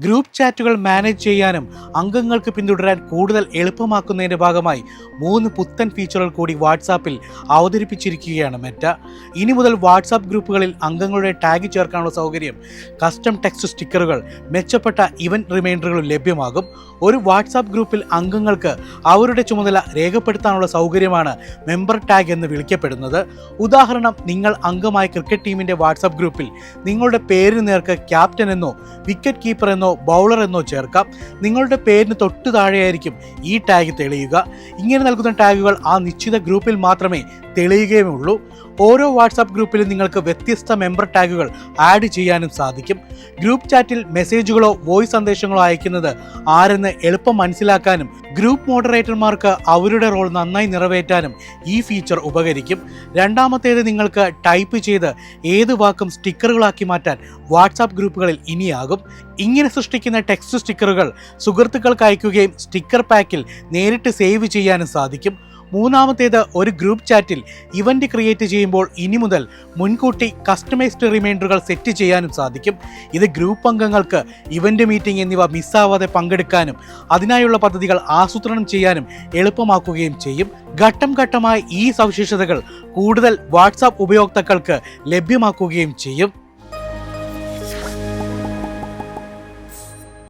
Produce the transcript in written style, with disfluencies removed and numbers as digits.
Group ചാറ്റുകൾ manage ചെയ്യാനും അംഗങ്ങൾക്ക് പിന്തുടരാൻ കൂടുതൽ എളുപ്പമാക്കുന്നതിൻ്റെ ഭാഗമായി 3 പുത്തൻ ഫീച്ചറുകൾ കൂടി വാട്സാപ്പിൽ അവതരിപ്പിച്ചിരിക്കുകയാണ് മെറ്റ. ഇനി മുതൽ വാട്സാപ്പ് ഗ്രൂപ്പുകളിൽ അംഗങ്ങളുടെ ടാഗ് ചേർക്കാനുള്ള സൗകര്യം, കസ്റ്റം ടെക്സ്റ്റ് സ്റ്റിക്കറുകൾ, മെച്ചപ്പെട്ട ഇവന്റ് റിമൈൻഡറുകളും ലഭ്യമാകും. ഒരു വാട്സാപ്പ് ഗ്രൂപ്പിൽ അംഗങ്ങൾക്ക് അവരുടെ ചുമതല രേഖപ്പെടുത്താനുള്ള സൗകര്യമാണ് മെമ്പർ ടാഗ് എന്ന് വിളിക്കപ്പെടുന്നത്. ഉദാഹരണം, നിങ്ങൾ അംഗമായ ക്രിക്കറ്റ് ടീമിൻ്റെ വാട്സാപ്പ് ഗ്രൂപ്പിൽ നിങ്ങളുടെ പേരിന് നേർക്ക് ക്യാപ്റ്റൻ എന്നോ വിക്കറ്റ് കീപ്പർ എന്നോ ബൗളർ എന്നോ ചേർക്കാം. നിങ്ങളുടെ പേരിന് തൊട്ടു താഴെയായിരിക്കും ഈ ടാഗ് തെളിയുക. ഇങ്ങനെ നൽകുന്ന ടാഗുകൾ ആ നിശ്ചിത ഗ്രൂപ്പിൽ മാത്രമേ തെളിയുകയുമുള്ളൂ. ഓരോ വാട്സാപ്പ് ഗ്രൂപ്പിലും നിങ്ങൾക്ക് വ്യത്യസ്ത മെമ്പർ ടാഗുകൾ ആഡ് ചെയ്യാനും സാധിക്കും. ഗ്രൂപ്പ് ചാറ്റിൽ മെസ്സേജുകളോ വോയിസ് സന്ദേശങ്ങളോ അയക്കുന്നത് ആരെന്ന് എളുപ്പം മനസ്സിലാക്കാനും ഗ്രൂപ്പ് മോഡറേറ്റർമാർക്ക് അവരുടെ റോൾ നന്നായി നിറവേറ്റാനും ഈ ഫീച്ചർ ഉപകരിക്കും. രണ്ടാമത്തേത്, നിങ്ങൾക്ക് ടൈപ്പ് ചെയ്ത് ഏത് വാക്കും സ്റ്റിക്കറുകളാക്കി മാറ്റാൻ വാട്സാപ്പ് ഗ്രൂപ്പുകളിൽ ഇനിയാകും. ഇങ്ങനെ സൃഷ്ടിക്കുന്ന ടെക്സ്റ്റ് സ്റ്റിക്കറുകൾ സുഹൃത്തുക്കൾക്ക് അയക്കുകയും സ്റ്റിക്കർ പാക്കിൽ നേരിട്ട് സേവ് ചെയ്യാനും സാധിക്കും. മൂന്നാമത്തേത്, ഒരു ഗ്രൂപ്പ് ചാറ്റിൽ ഇവന്റ് ക്രിയേറ്റ് ചെയ്യുമ്പോൾ ഇനി മുതൽ മുൻകൂട്ടി കസ്റ്റമൈസ്ഡ് റിമൈൻഡറുകൾ സെറ്റ് ചെയ്യാനും സാധിക്കും. ഇത് ഗ്രൂപ്പ് അംഗങ്ങൾക്ക് ഇവന്റ് മീറ്റിംഗ് എന്നിവ മിസ്സാവാതെ പങ്കെടുക്കാനും അതിനായുള്ള പദ്ധതികൾ ആസൂത്രണം ചെയ്യാനും എളുപ്പമാക്കുകയും ചെയ്യും. ഘട്ടം ഘട്ടമായി ഈ സവിശേഷതകൾ കൂടുതൽ വാട്സാപ്പ് ഉപയോക്താക്കൾക്ക് ലഭ്യമാക്കുകയും ചെയ്യും.